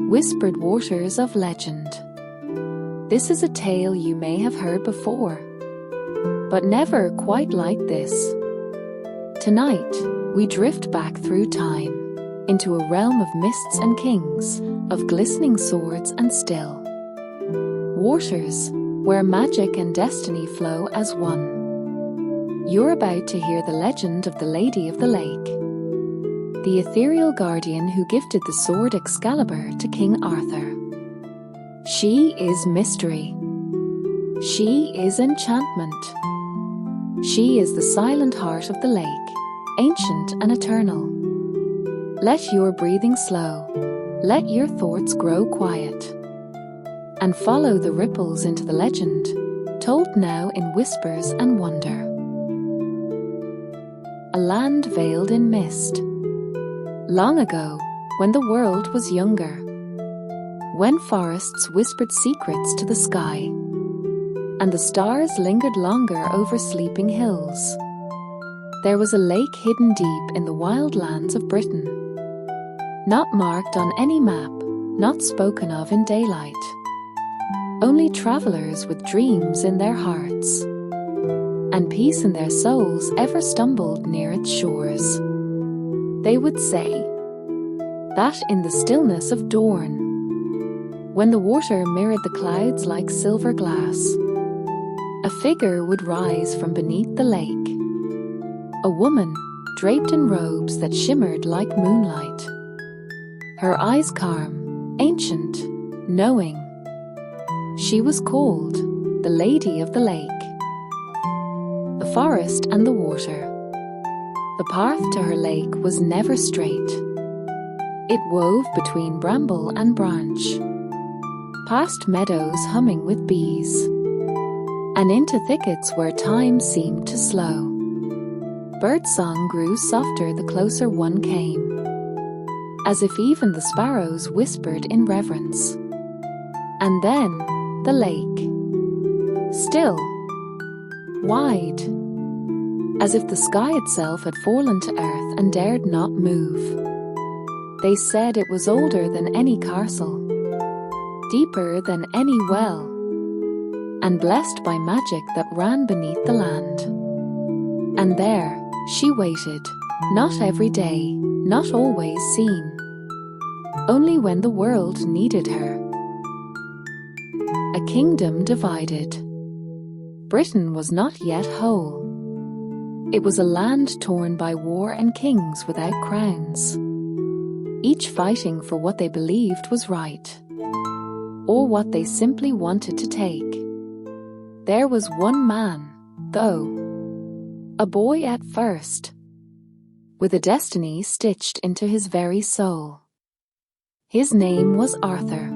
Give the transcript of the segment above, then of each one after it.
Whispered waters of legend. This is a tale you may have heard before, but never quite like this. Tonight, we drift back through time, into a realm of mists and kings, of glistening swords and still waters, where magic and destiny flow as one. You're about to hear the legend of the Lady of the Lake, the ethereal guardian who gifted the sword Excalibur to King Arthur. She is mystery. She is enchantment. She is the silent heart of the lake, ancient and eternal. Let your breathing slow, let your thoughts grow quiet, and follow the ripples into the legend, told now in whispers and wonder. A land veiled in mist. Long ago, when the world was younger, when forests whispered secrets to the sky, and the stars lingered longer over sleeping hills, there was a lake hidden deep in the wild lands of Britain, not marked on any map, not spoken of in daylight. Only travelers with dreams in their hearts and peace in their souls ever stumbled near its shores. They would say that in the stillness of dawn, when the water mirrored the clouds like silver glass, a figure would rise from beneath the lake, a woman draped in robes that shimmered like moonlight, her eyes calm, ancient, knowing. She was called the Lady of the Lake. The forest and the water. The path to her lake was never straight. It wove between bramble and branch, past meadows humming with bees, and into thickets where time seemed to slow. Birdsong grew softer the closer one came, as if even the sparrows whispered in reverence. And then the lake, still, wide, as if the sky itself had fallen to earth and dared not move. They said it was older than any castle, deeper than any well, and blessed by magic that ran beneath the land. And there she waited, not every day, not always seen, only when the world needed her. A kingdom divided. Britain was not yet whole. It was a land torn by war and kings without crowns, each fighting for what they believed was right, or what they simply wanted to take. There was one man, though, a boy at first, with a destiny stitched into his very soul. His name was Arthur.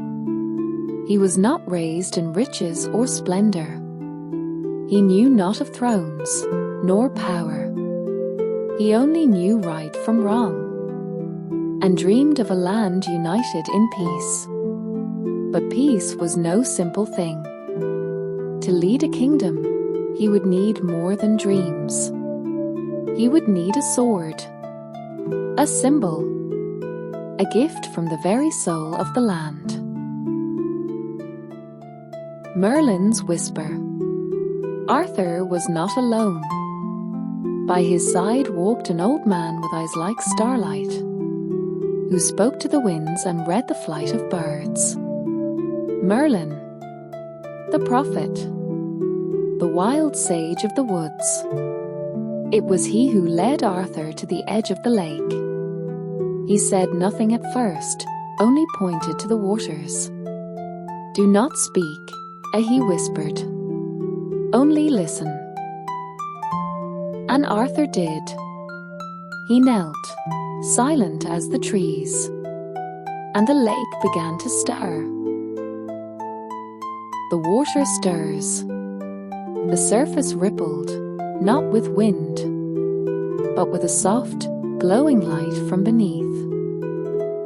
He was not raised in riches or splendor. He knew not of thrones, nor power. He only knew right from wrong, and dreamed of a land united in peace. But peace was no simple thing. To lead a kingdom, he would need more than dreams. He would need a sword, a symbol, a gift from the very soul of the land. Merlin's whisper. Arthur was not alone. By his side walked an old man with eyes like starlight, who spoke to the winds and read the flight of birds. Merlin, the prophet, the wild sage of the woods. It was he who led Arthur to the edge of the lake. He said nothing at first, only pointed to the waters. "Do not speak," he whispered. "Only listen." And Arthur did. He knelt, silent as the trees, and the lake began to stir. The water stirs. The surface rippled, not with wind, but with a soft, glowing light from beneath.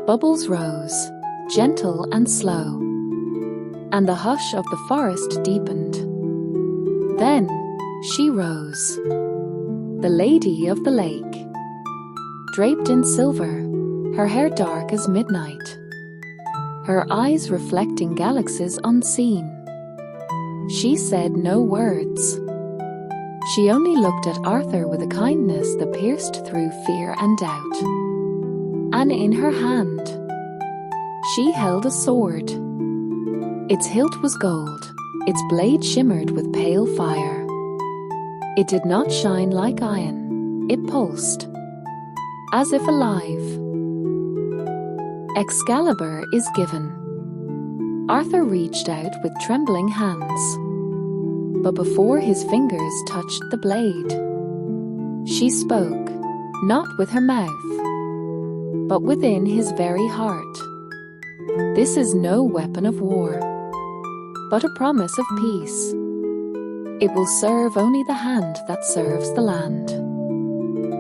Bubbles rose, gentle and slow, and the hush of the forest deepened. Then she rose, the Lady of the Lake, draped in silver, her hair dark as midnight, her eyes reflecting galaxies unseen. She said no words. She only looked at Arthur with a kindness that pierced through fear and doubt. And in her hand, she held a sword. Its hilt was gold, its blade shimmered with pale fire. It did not shine like iron, it pulsed, as if alive. Excalibur is given. Arthur reached out with trembling hands. But before his fingers touched the blade, she spoke, not with her mouth, but within his very heart. This is no weapon of war, but a promise of peace. It will serve only the hand that serves the land.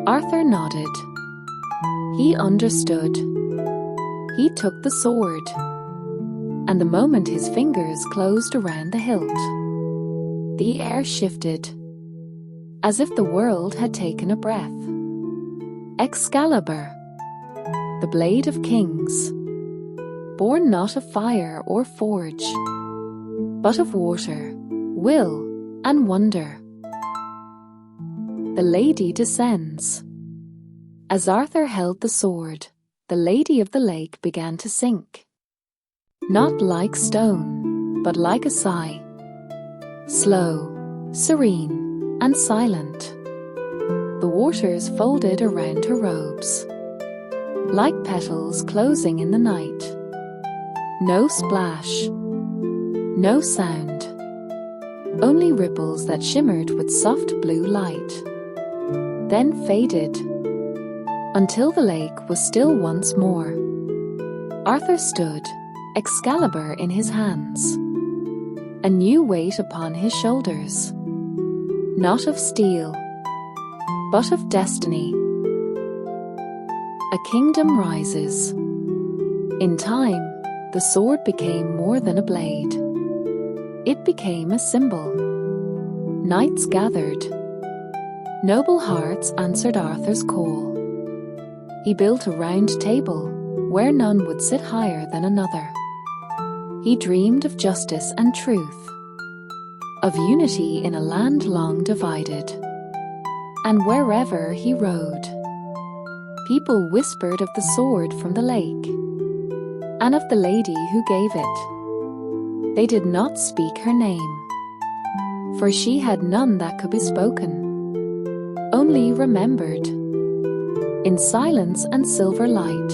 Arthur nodded. He understood. He took the sword, and the moment his fingers closed around the hilt, the air shifted, as if the world had taken a breath. Excalibur, the blade of kings, born not of fire or forge, but of water, will, and wonder. The lady descends. As Arthur held the sword, the lady of the lake began to sink. Not like stone, but like a sigh. Slow, serene, and silent. The waters folded around her robes, like petals closing in the night. No splash, no sound, only ripples that shimmered with soft blue light, then faded, until the lake was still once more. Arthur stood, Excalibur in his hands, a new weight upon his shoulders, not of steel, but of destiny. A kingdom rises. In time, the sword became more than a blade. It became a symbol. Knights gathered. Noble hearts answered Arthur's call. He built a round table where none would sit higher than another. He dreamed of justice and truth, of unity in a land long divided. And wherever he rode, people whispered of the sword from the lake, and of the lady who gave it. They did not speak her name, for she had none that could be spoken, only remembered, in silence and silver light.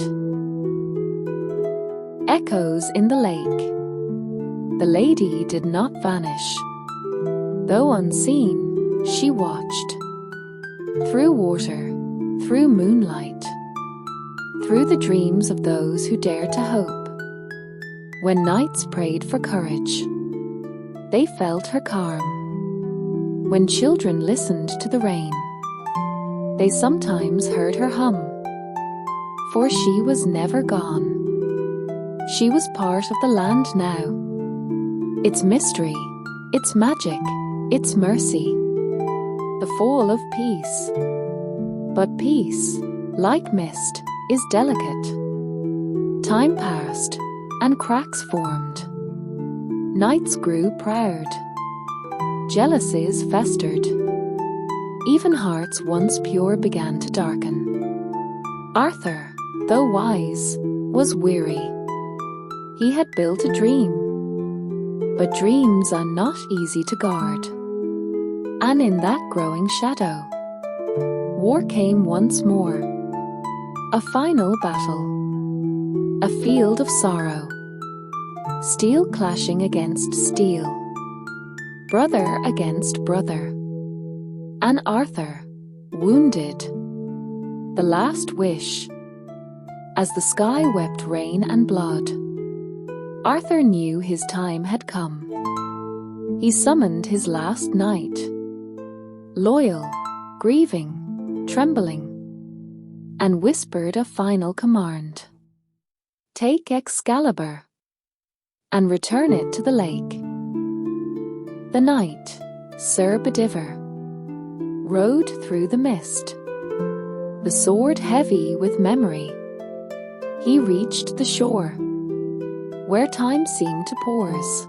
Echoes in the lake. The lady did not vanish. Though unseen, she watched. Through water, through moonlight, through the dreams of those who dared to hope. When knights prayed for courage, they felt her calm. When children listened to the rain, they sometimes heard her hum. For she was never gone. She was part of the land now. Its mystery, its magic, its mercy. The fall of peace. But peace, like mist, is delicate. Time passed, and cracks formed. Knights grew proud. Jealousies festered. Even hearts once pure began to darken. Arthur, though wise, was weary. He had built a dream. But dreams are not easy to guard. And in that growing shadow, war came once more. A final battle. A field of sorrow. Steel clashing against steel. Brother against brother. And Arthur, wounded. The last wish. As the sky wept rain and blood, Arthur knew his time had come. He summoned his last knight. Loyal, grieving, trembling, and whispered a final command. Take Excalibur, and return it to the lake. The knight, Sir Bedivere, rode through the mist, the sword heavy with memory. He reached the shore, where time seemed to pause,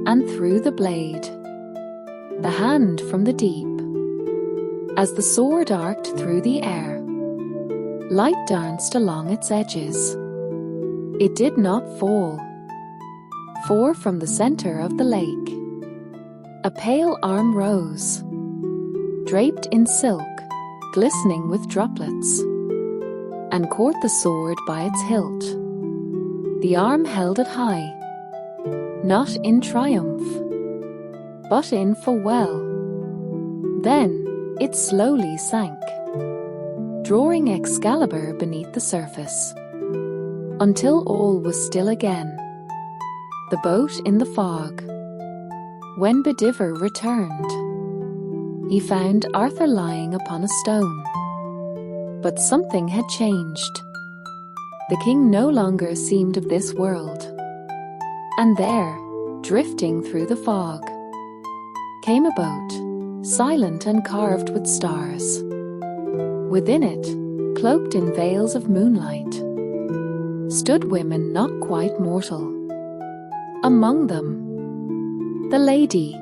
and through the blade, the hand from the deep, as the sword arced through the air, light danced along its edges. It did not fall, for from the center of the lake, a pale arm rose, draped in silk, glistening with droplets, and caught the sword by its hilt. The arm held it high, not in triumph, but in farewell. Then it slowly sank, drawing Excalibur beneath the surface, until all was still again. The boat in the fog. When Bedivere returned, he found Arthur lying upon a stone. But something had changed. The king no longer seemed of this world. And there, drifting through the fog, came a boat, silent and carved with stars. Within it, cloaked in veils of moonlight, stood women not quite mortal. Among them, the lady.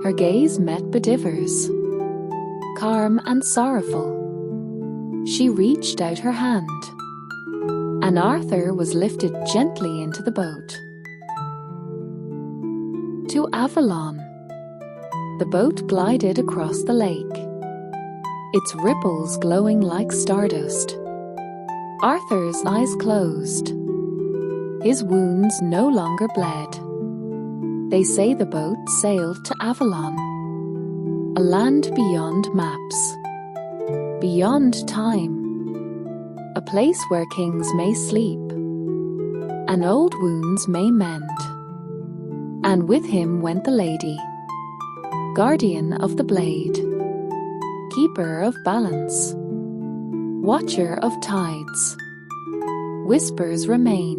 Her gaze met Bedivere's, calm and sorrowful. She reached out her hand, and Arthur was lifted gently into the boat. To Avalon. The boat glided across the lake, its ripples glowing like stardust. Arthur's eyes closed. His wounds no longer bled. They say the boat sailed to Avalon, a land beyond maps, beyond time, a place where kings may sleep, and old wounds may mend. And with him went the lady, guardian of the blade, keeper of balance, watcher of tides. Whispers remain.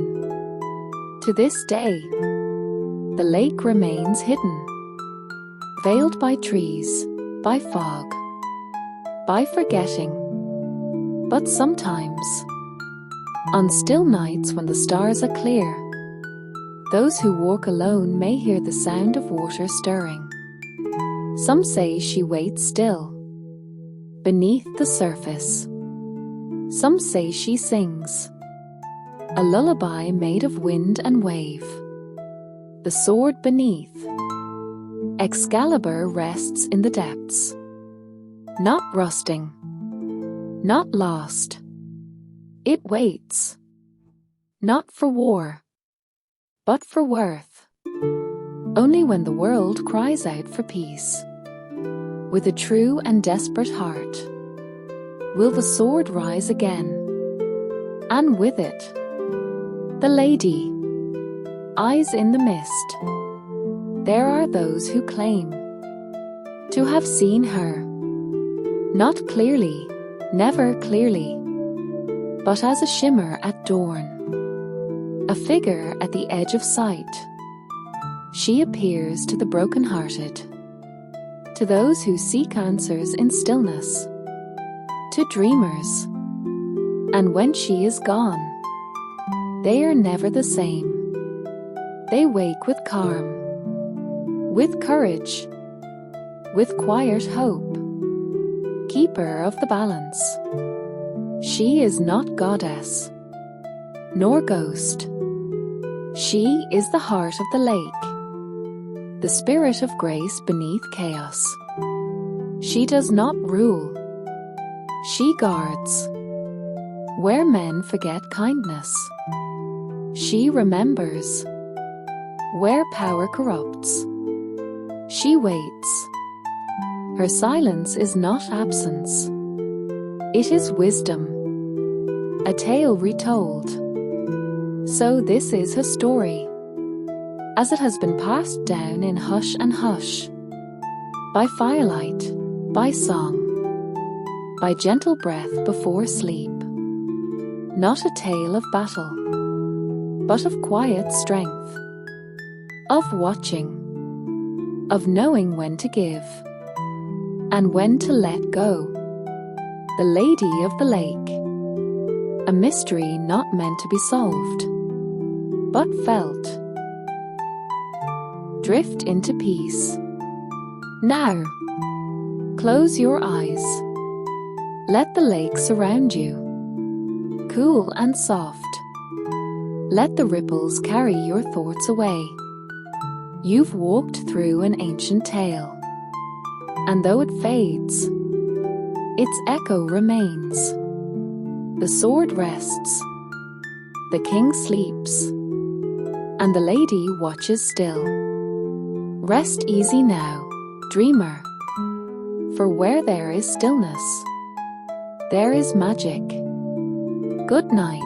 To this day, the lake remains hidden, veiled by trees, by fog, by forgetting. But sometimes, on still nights when the stars are clear, those who walk alone may hear the sound of water stirring. Some say she waits still, beneath the surface. Some say she sings, a lullaby made of wind and wave. The sword beneath, Excalibur, rests in the depths, not rusting, not lost. It waits, not for war, but for worth. Only when the world cries out for peace, with a true and desperate heart, will the sword rise again, and with it, the lady. Eyes in the mist. There are those who claim to have seen her, not clearly, never clearly, but as a shimmer at dawn, a figure at the edge of sight. She appears to the broken-hearted, to those who seek answers in stillness, to dreamers. And when she is gone, they are never the same. They wake with calm, with courage, with quiet hope. Keeper of the balance. She is not goddess, nor ghost. She is the heart of the lake, the spirit of grace beneath chaos. She does not rule. She guards. Where men forget kindness, she remembers. Where power corrupts, she waits. Her silence is not absence. It is wisdom, a tale retold. So this is her story, as it has been passed down in hush and hush, by firelight, by song, by gentle breath before sleep. Not a tale of battle, but of quiet strength, of watching, of knowing when to give, and when to let go. The Lady of the Lake, a mystery not meant to be solved, but felt. Drift into peace. Now, close your eyes. Let the lake surround you, cool and soft. Let the ripples carry your thoughts away. You've walked through an ancient tale, and though it fades, its echo remains. The sword rests, the king sleeps, and the lady watches still. Rest easy now, dreamer, for where there is stillness, there is magic. Good night.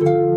you.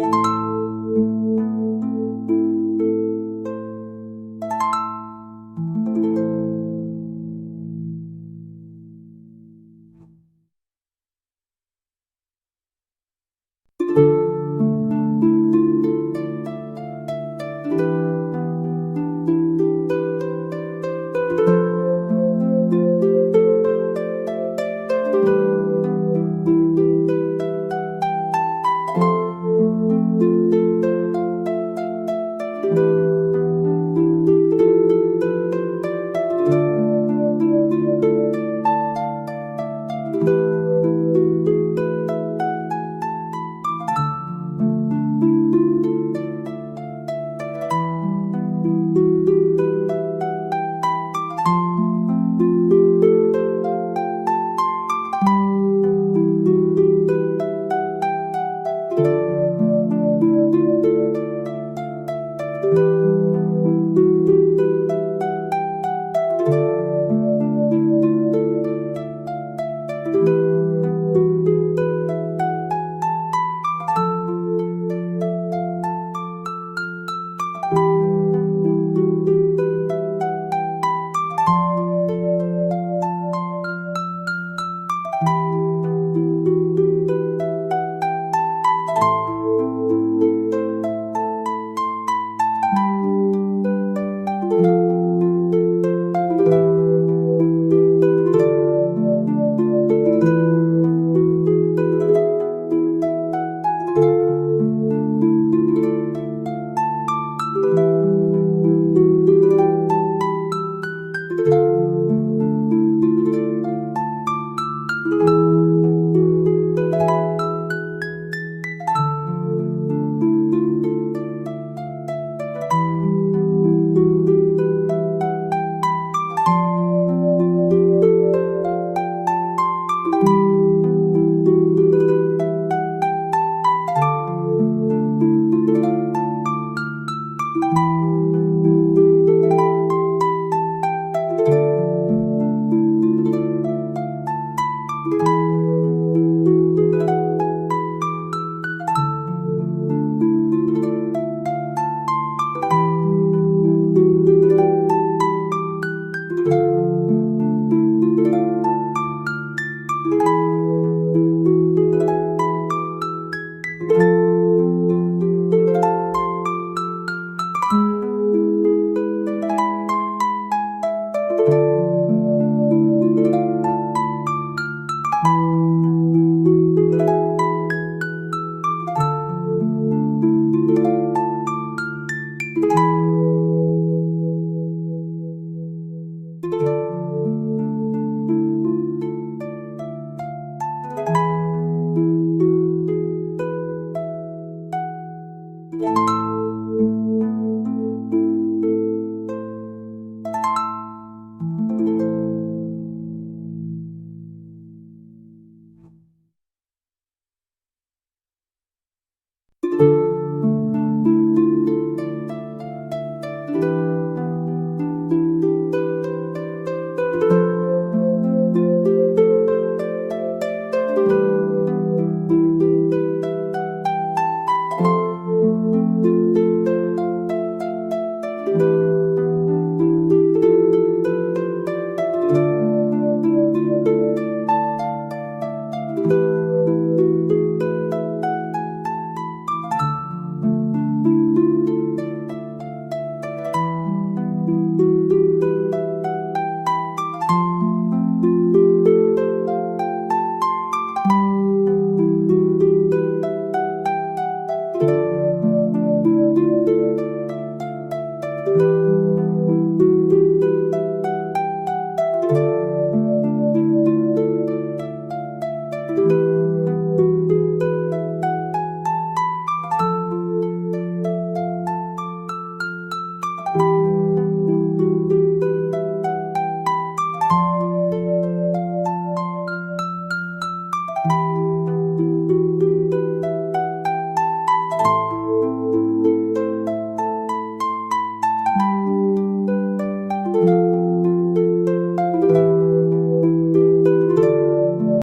you.